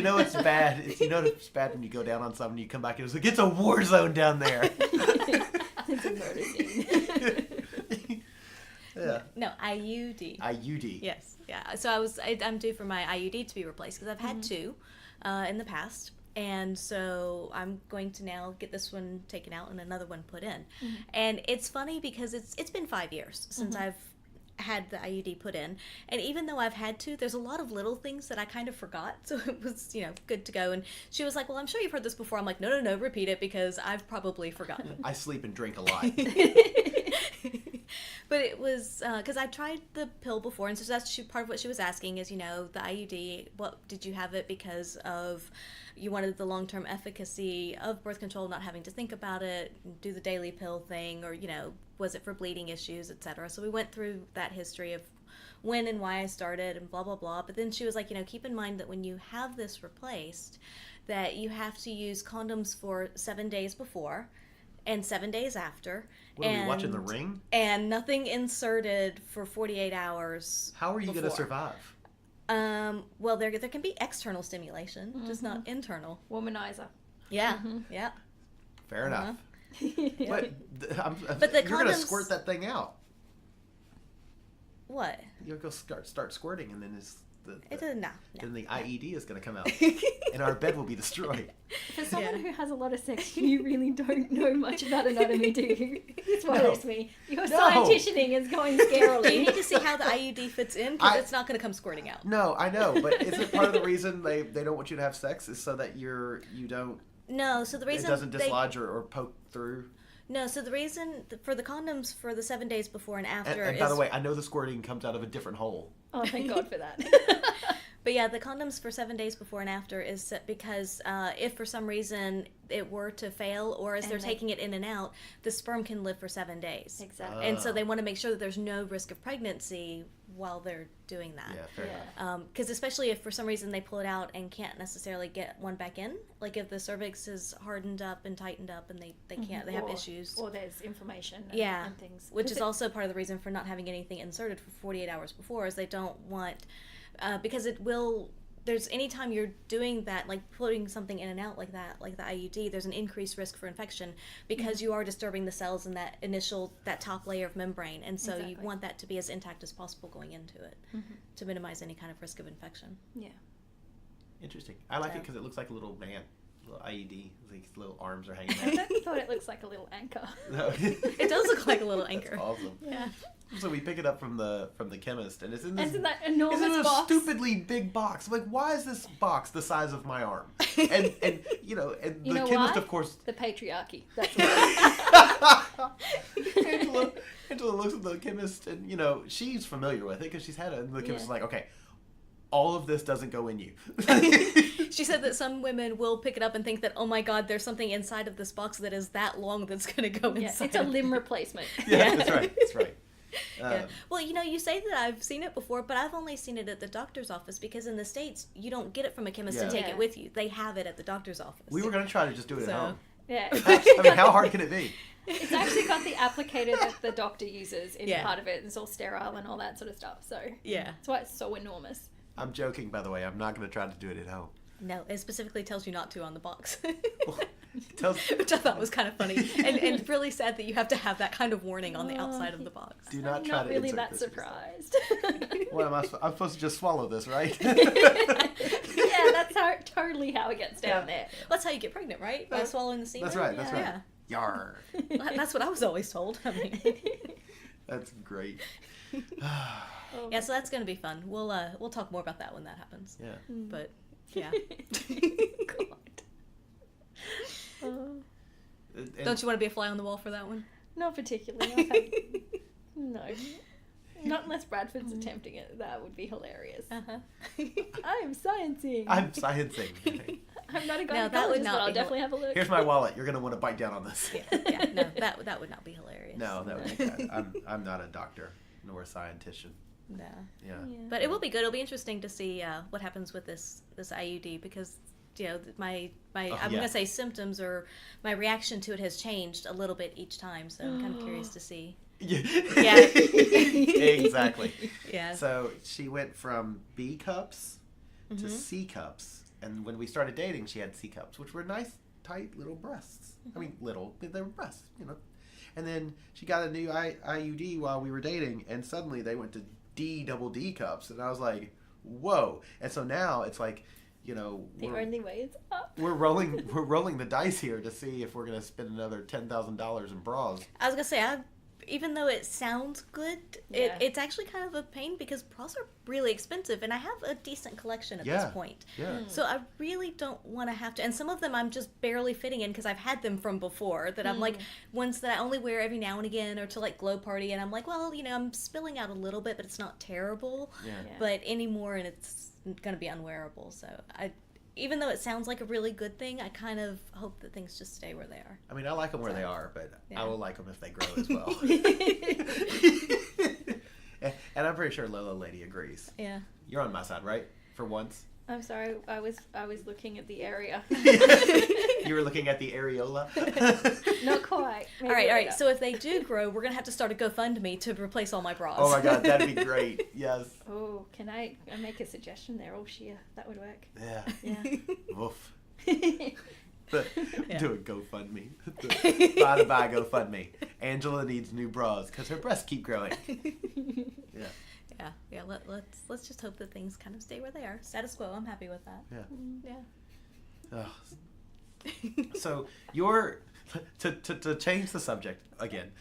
know it's bad. It's bad when you go down on something, you come back and it's like, it's a war zone down there. It's a murder scene. Yeah. No, IUD. IUD. Yes, yeah. So I'm due for my IUD to be replaced, because I've had 2 in the past, and so I'm going to now get this one taken out and another one put in. And it's funny because it's been 5 years since I've had the IUD put in, and even though I've had 2, there's a lot of little things that I kind of forgot, so it was good to go. And she was like, well, I'm sure you've heard this before. I'm like, no, repeat it, because I've probably forgotten. I sleep and drink a lot. But it was because I tried the pill before, and so that's part of what she was asking is, the IUD, what did you have it because of? You wanted the long-term efficacy of birth control, not having to think about it, do the daily pill thing, or was it for bleeding issues, etc. So we went through that history of when and why I started and blah blah blah. But then she was like, keep in mind that when you have this replaced, that you have to use condoms for 7 days before and 7 days after. What are we watching, The Ring? And nothing inserted for 48 hours. How are you going to before. survive? Well, there can be external stimulation, just not internal. Womanizer. Yeah, yeah. Fair enough. Yeah. But the you're going to condoms- squirt that thing out. What? You'll go start squirting, and then No. then the IED is going to come out, and our bed will be destroyed. For someone Yeah. who has a lot of sex, you really don't know much about anatomy, do you? It's worries me. Your No. scientitioning is going You scarily. need to see how the IUD fits in, because I- it's not going to come squirting out. No, I know, but isn't part of the reason they don't want you to have sex is so that you don't No, so the reason it doesn't dislodge or poke through? No, so the reason for the condoms for the 7 days before and after And is by the way, I know the squirting comes out of a different hole. Oh, thank God for that. But yeah, the condoms for 7 days before and after is because if for some reason it were to fail, or as And they're they- taking it in and out, the sperm can live for 7 days. Exactly. And so they want to make sure that there's no risk of pregnancy while they're doing that. Yeah, fair Yeah. enough. Because especially if for some reason they pull it out and can't necessarily get one back in, like if the cervix is hardened up and tightened up and they can't, they have Or- issues. Or there's inflammation and, Yeah, and things. which is Because also part of the reason for not having anything inserted for 48 hours before, is they don't want, because it will there's anytime you're doing that, like putting something in and out like that, like the IUD, there's an increased risk for infection because you are disturbing the cells in that top layer of membrane, and so you want that to be as intact as possible going into it to minimize any kind of risk of infection. Yeah. Interesting. I like it So- because it looks like a little man, a little IUD. Like his little arms are hanging I out. thought it looks like a little anchor. No. It does look like a little anchor. That's awesome. Yeah. So we pick it up from the chemist, and it's in this. It's in that It's in enormous a box. stupidly big box. I'm like, why is this box the size of my arm? And you know, and You the know chemist, why? of course. The patriarchy. That's what Angela looks at the chemist, and you know she's familiar with it because she's had it. And the chemist Yeah. is like, okay, all of this doesn't go in you. She said that some women will pick it up and think that, oh my god, there's something inside of this box that is that long that's going to go yeah, inside. it's a limb replacement. Yeah, that's right. That's right. Yeah. Well, you know, you say that I've seen it before, but I've only seen it at the doctor's office because in the States, you don't get it from a chemist and take Yeah. it with you. They have it at the doctor's office. We were gonna try to just do it So- at home. Yeah. I mean, how hard can it be? It's actually got the applicator that the doctor uses in Yeah. part of it. It's all sterile and all that sort of stuff. So Yeah. that's why it's so enormous. I'm joking, by the way. I'm not gonna try to do it at home. No, it specifically tells you not to on the box. It tells- Which I thought was kind of funny. And really sad that you have to have that kind of warning on the outside of the box. Do not I'm try not to really insert that this yourself. surprised. What am I? I'm supposed to just swallow this, right? Yeah, that's totally how it gets down there. That's how you get pregnant, right? By swallowing the semen? That's right. That's Yeah. right. Yar. Well, that's what I was always told. I mean, That's great. yeah, so that's going to be fun. We'll talk more about that when that happens. Yeah. But, yeah. God. And- Don't you want to be a fly on the wall for that one? Not particularly. I've had... No. Not unless Bradford's attempting it. That would be hilarious. Uh-huh. I'm sciencing. I'm sciencing. I'm not a No, gynecologist, that would but not I'll be definitely have a look. Here's my wallet. You're gonna want to bite down on this. Yeah, no, that would not be hilarious. No, that would be bad. I'm not a doctor nor a scientist. No. Yeah. But it will be good. It'll be interesting to see what happens with this IUD because you know my I'm yeah. gonna say symptoms or my reaction to it has changed a little bit each time. So I'm kind of curious to see. Yeah. Yeah. Exactly. Yeah. So she went from B cups Mm-hmm. to C cups, and when we started dating, she had C cups, which were nice, tight little breasts. I mean, little, but they were breasts, you know. And then she got a new IUD while we were dating, and suddenly they went to D cups, and I was like, whoa. And so now it's like, you know, The only way is up. we're rolling the dice here to see if we're gonna spend another $10,000 in bras. I was gonna say even though it sounds good, Yeah. it's actually kind of a pain because bras are really expensive, and I have a decent collection at Yeah. this point. Yeah. So I really don't want to have to, and some of them I'm just barely fitting in because I've had them from before that I'm like ones that I only wear every now and again or to like glow party, and I'm like, well, you know, I'm spilling out a little bit, but it's not terrible. Yeah. Yeah. But anymore, and it's gonna be unwearable. So even though it sounds like a really good thing, I kind of hope that things just stay where they are. I mean, I like them where they are, but Yeah. I will like them if they grow as well. And I'm pretty sure Lola Lady agrees. Yeah. You're on my side, right? For once. I'm sorry, I was looking at the area. You were looking at the areola. Not quite. All right. So if they do grow, we're gonna have to start a GoFundMe to replace all my bras. Oh my god, that'd be great. Yes. Oh, can I make a suggestion? They're all sheer. That would work. Yeah. Yeah. Woof. Yeah. Do a GoFundMe. Bye GoFundMe. Angela needs new bras because her breasts keep growing. Yeah. Yeah. Let's just hope that things kind of stay where they are. Status quo. I'm happy with that. Yeah. Yeah. Ugh. So you're to change the subject again.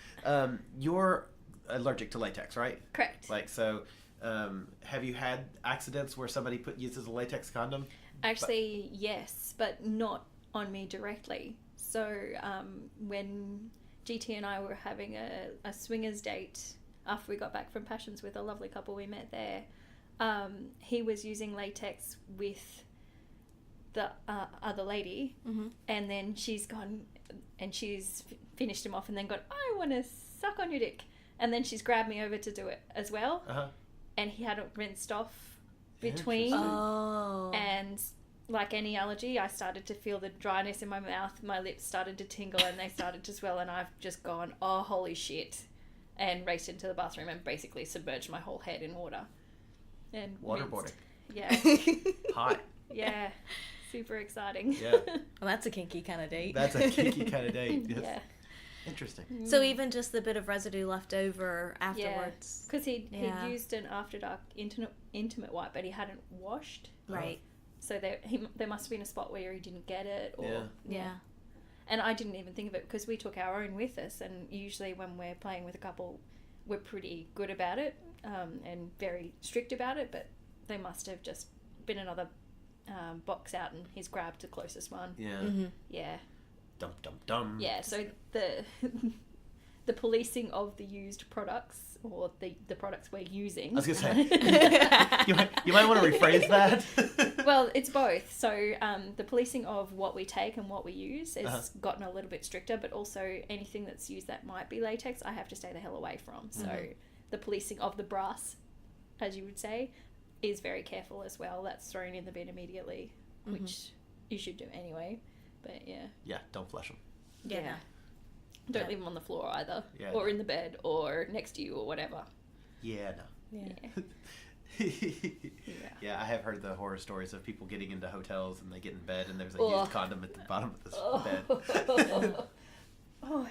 You're allergic to latex, right? Correct. Like so. Have you had accidents where somebody uses a latex condom? Actually, yes, but not on me directly. So when GT and I were having a swingers date after we got back from Passions with a lovely couple we met there, he was using latex with the other lady, and then she's gone and she's finished him off and then gone, I want to suck on your dick. And then she's grabbed me over to do it as well. Uh-huh. And he hadn't rinsed off between. Interesting. Oh. And like any allergy, I started to feel the dryness in my mouth. My lips started to tingle and they started to swell. And I've just gone, oh, holy shit. And raced into the bathroom and basically submerged my whole head in water. And Waterboarding. rinsed. Yeah. Hi. Yeah. Super exciting. Yeah. Well, that's a kinky kind of date. That's a kinky kind of date. Yes. Yeah. Interesting. So even just the bit of residue left over afterwards. Because he'd Yeah. used an After Dark intimate wipe, but he hadn't washed. Right. So there must have been a spot where he didn't get it. Or, Yeah. Yeah. And I didn't even think of it because we took our own with us. And usually when we're playing with a couple, we're pretty good about it and very strict about it. But there must have just been another box out and he's grabbed the closest one. Yeah. Mm-hmm. Yeah. Dum dum dum. Yeah, so the policing of the used products or the products we're using. I was gonna say you might want to rephrase that. Well, it's both. So the policing of what we take and what we use has Uh-huh. gotten a little bit stricter, but also anything that's used that might be latex, I have to stay the hell away from. So the policing of the brass, as you would say, is very careful as well. That's thrown in the bin immediately, which you should do anyway. But yeah. Yeah, don't flush them. Yeah. Don't Yeah. leave them on the floor either, Yeah, or no. in the bed, or next to you, or whatever. Yeah, no. Yeah. Yeah, I have heard the horror stories of people getting into hotels and they get in bed and there's a Ugh. used condom at the bottom of the bed. Oh,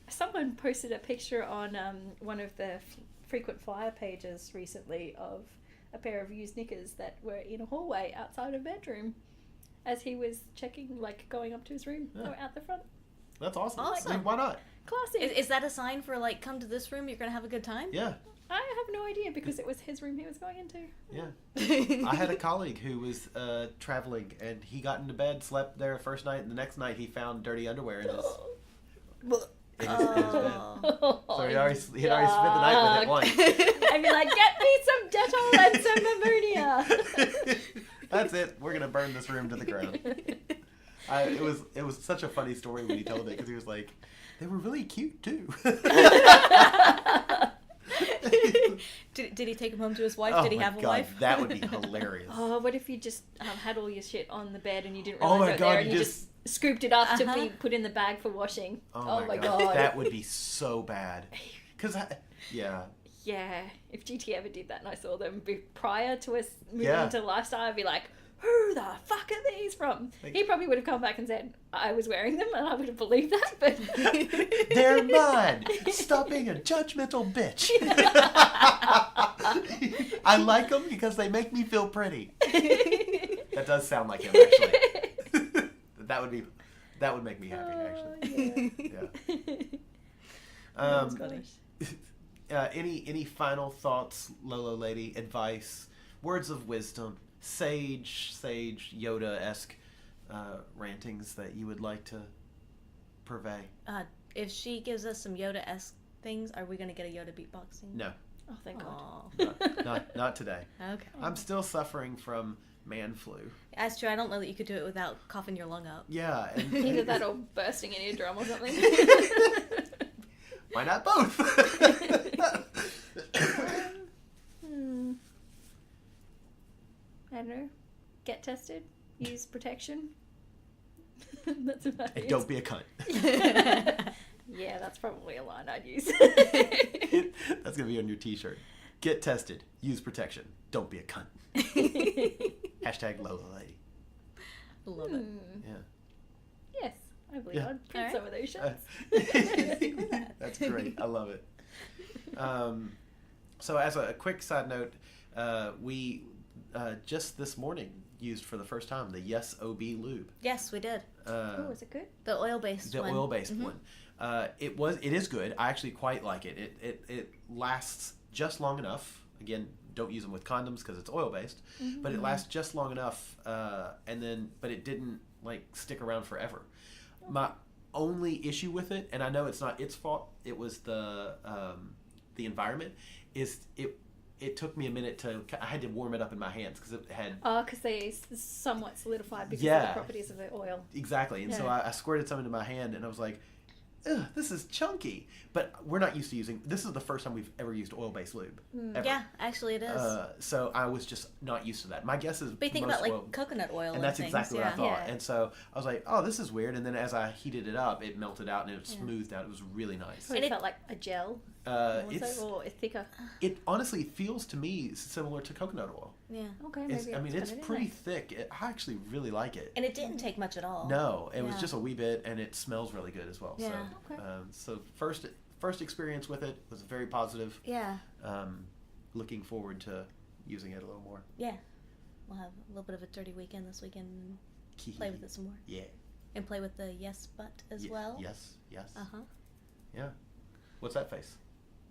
someone posted a picture on one of the frequent flyer pages recently of a pair of used knickers that were in a hallway outside a bedroom as he was checking, like going up to his room. They Yeah. were out the front. That's awesome. Awesome. I mean, why not? Classic. Is that a sign for like, come to this room, you're gonna have a good time? Yeah, I have no idea because it was his room he was going into. yeah. I had a colleague who was traveling and he got into bed, slept there first night, and the next night he found dirty underwear in his bed. Oh. So he'd already spent the night with it once. I'd be like, get me some Dettol and some ammonia. That's it. We're gonna burn this room to the ground. It was such a funny story when he told it because he was like, they were really cute too. Did he take him home to his wife? Oh Did he my have a God, wife? that would be hilarious. Oh, what if you just had all your shit on the bed and you didn't Oh realize my it was God, there and you you just scooped it up to Uh-huh. be put in the bag for washing? Oh my God. That would be so bad. Cause yeah. Yeah, if GT ever did that and I saw them prior to us moving Yeah. into lifestyle, I'd be like, who the fuck are these from? He probably would have come back and said, I was wearing them, and I would have believed that, but... They're mine. Stop being a judgmental bitch. I like them because they make me feel pretty. That does sound like him, actually. That would make me happy, actually. Yeah. Yeah. Any final thoughts, Lolo lady? Advice, words of wisdom, sage Yoda-esque rantings that you would like to purvey? If she gives us some Yoda-esque things, are we gonna get a Yoda beatboxing? No, Oh, thank God. Aw. not today. Okay. I'm still suffering from man flu. That's true. I don't know that you could do it without coughing your lung up. Yeah, and Either that or bursting an eardrum or something. why not both? I don't know. Get tested. Use protection. That's about And it. don't be a cunt. Yeah, that's probably a line I'd use. That's gonna be on your T-shirt. Get tested. Use protection. Don't be a cunt. Hashtag Lola lady. Love it. Yeah. Yes, I believe Yeah. I'd print Alright. some of those shirts. Stick with that. That's great. I love it. So as a quick side note, we just this morning used for the first time the Yes OB lube. Yes, we did. Oh, is it good? The oil-based The one. oil-based one. It is good. I actually quite like it. It lasts just long enough. Again, don't use them with condoms because it's oil-based, but it lasts just long enough. But it didn't like stick around forever. My only issue with it, and I know it's not its fault, it was the environment. It took me a minute I had to warm it up in my hands because it had Because they somewhat solidified because of Yeah. the properties of the oil. exactly, and so Yeah. I squirted some into my hand, and I was like, ugh, this is chunky. But we're not used to using, this is the first time we've ever used oil-based lube. Ever. Yeah, actually it is. So I was just not used to that. My guess is but you think most about like oil, coconut oil and that's things, exactly what I yeah. thought. Yeah. And so I was like, oh, this is weird. And then as I heated it up, it melted out and it smoothed out. It was really nice. So it felt like a gel. It's Or it's thicker. it honestly feels to me similar to coconut oil. Yeah. Okay, maybe It's, I mean, it's got it in pretty there. thick. I actually really like it. And it didn't take much at all. No, it was Yeah. just a wee bit, and it smells really good as well. Yeah. So, Okay. so first experience with it was very positive. Yeah. Looking forward to using it a little more. Yeah. We'll have a little bit of a dirty weekend this weekend and play with it some more. Yeah. And play with the yes but as well. Yes. Yes. Uh-huh. Yeah. What's that face?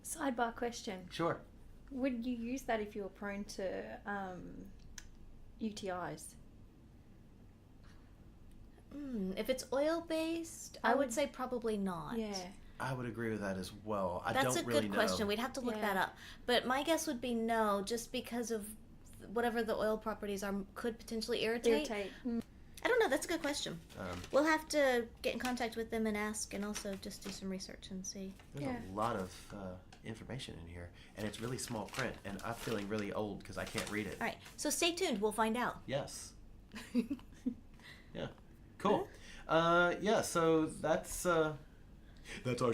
Sidebar question. Sure. Would you use that if you were prone to UTIs? If it's oil-based, I would say probably not. Yeah. I would agree with that as well. I That's don't a really good know. question. We'd have to look Yeah. that up. But my guess would be no, just because of whatever the oil properties are could potentially irritate. I don't know. That's a good question. We'll have to get in contact with them and ask, and also just do some research and see. There's Yeah. a lot of information in here, and it's really small print, and I'm feeling really old because I can't read it. All right. So stay tuned. We'll find out. Yes. Yeah. Cool. Yeah. So that's our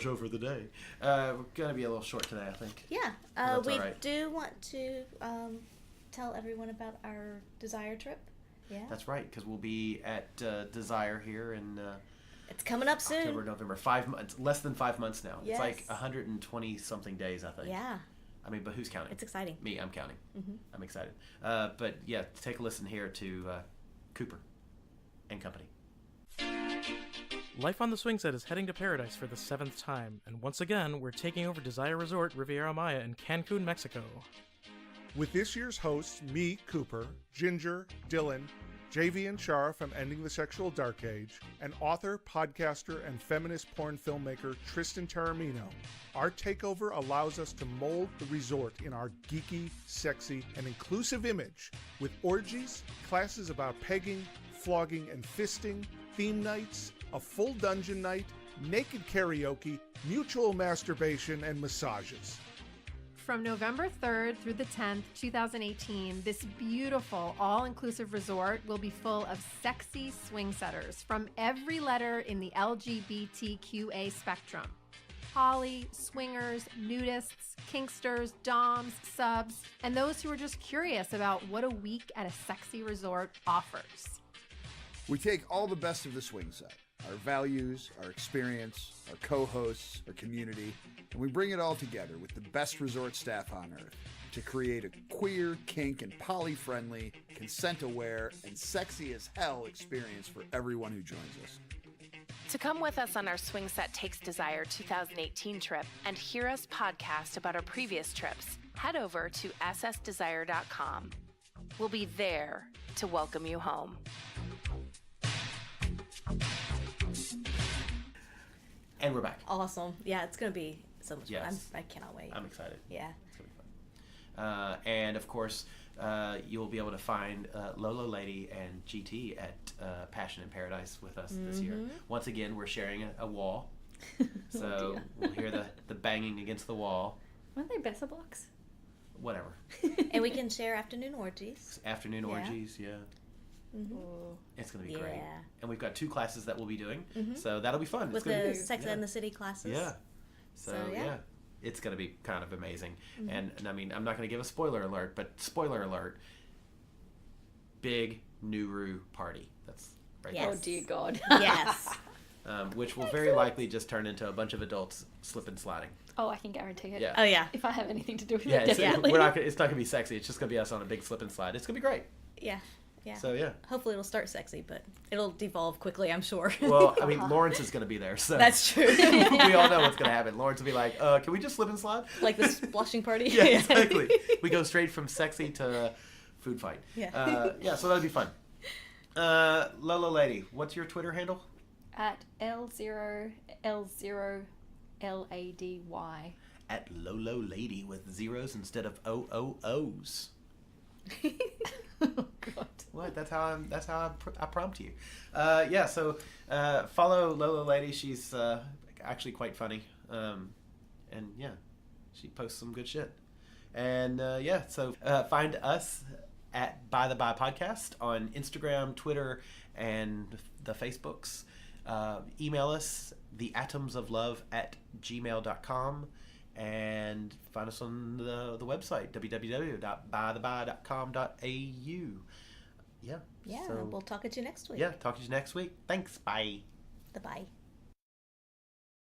show for the day. We're gonna be a little short today, I think. Yeah. That's We all right. do want to tell everyone about our Desire trip. Yeah. That's right, because we'll be at Desire here in It's coming up soon. October, November. 5 months, less than 5 months now. It's like Yes. 120 something days, I think. Yeah. I mean, but who's counting? It's exciting. Me, I'm counting. Mhm. I'm excited. But yeah, take a listen here to Cooper and company. Life on the Swing Set is heading to paradise for the 7th time, and once again, we're taking over Desire Resort Riviera Maya in Cancun, Mexico. With this year's hosts, me, Cooper, Ginger, Dylan, JV and Shara from Ending the Sexual Dark Age, and author, podcaster, and feminist porn filmmaker Tristan Taramino, our takeover allows us to mold the resort in our geeky, sexy, and inclusive image with orgies, classes about pegging, flogging, and fisting, theme nights, a full dungeon night, naked karaoke, mutual masturbation, and massages. From November 3rd through the 10th, 2018, this beautiful all-inclusive resort will be full of sexy swing setters from every letter in the LGBTQA spectrum. Poly, swingers, nudists, kinksters, doms, subs, and those who are just curious about what a week at a sexy resort offers. We take all the best of the swing set, our values, our experience, our co-hosts, our community, and we bring it all together with the best resort staff on earth to create a queer, kink, and poly-friendly, consent-aware, and sexy as hell experience for everyone who joins us. To come with us on our Swing Set Takes Desire 2018 trip and hear us podcast about our previous trips, head over to ssdesire.com. We'll be there to welcome you home. And we're back. Awesome. Yeah, it's going to be so much Yes. fun. I cannot wait. I'm excited. Yeah. It's going to be fun. And of course, you'll be able to find Lolo Lady and GT at Passion in Paradise with us this year. Once again, we're sharing a wall. So we'll hear the banging against the wall. Weren't they Bessa blocks? Whatever. And we can share afternoon orgies. Afternoon Yeah. orgies, yeah. Ooh. It's going to be Yeah. great. And we've got 2 classes that we'll be doing. So that'll be fun. With it's gonna the be, Sex yeah. and the City classes. Yeah. So, yeah. yeah. It's going to be kind of amazing. And I mean, I'm not going to give a spoiler alert, but spoiler alert, big Nuru party. That's right Yes. Oh dear God. Yes. there. Which will very likely just turn into a bunch of adults slip and sliding. Oh, I can guarantee it. Yeah. Oh, yeah. If I have anything to do with Yeah, it, definitely. it's not going to be sexy. It's just going to be us on a big slip and slide. It's going to be great. Yeah. Yeah. So, yeah. Hopefully it'll start sexy, but it'll devolve quickly, I'm sure. Well, I mean, Lawrence is going to be there. So That's true. we all know what's going to happen. Lawrence will be like, can we just slip and slide? Like the splashing party. Yeah, exactly. We go straight from sexy to food fight. Yeah. Yeah, so that'll be fun. Lolo Lady, what's your Twitter handle? At L0L0LADY. At Lolo Lady with zeros instead of OOOs. Oh God. What? That's how I prompt you. Yeah. So follow Lolo Lady. She's actually quite funny. And yeah, she posts some good shit. And yeah, so find us at By the By Podcast on Instagram, Twitter, and the Facebooks. Email us, theatomsoflove@gmail.com, and find us on the website, www.bytheby.com.au. Yeah. Yeah, So, we'll talk at you next week. yeah, talk to you next week. Thanks. Bye. Bye-bye.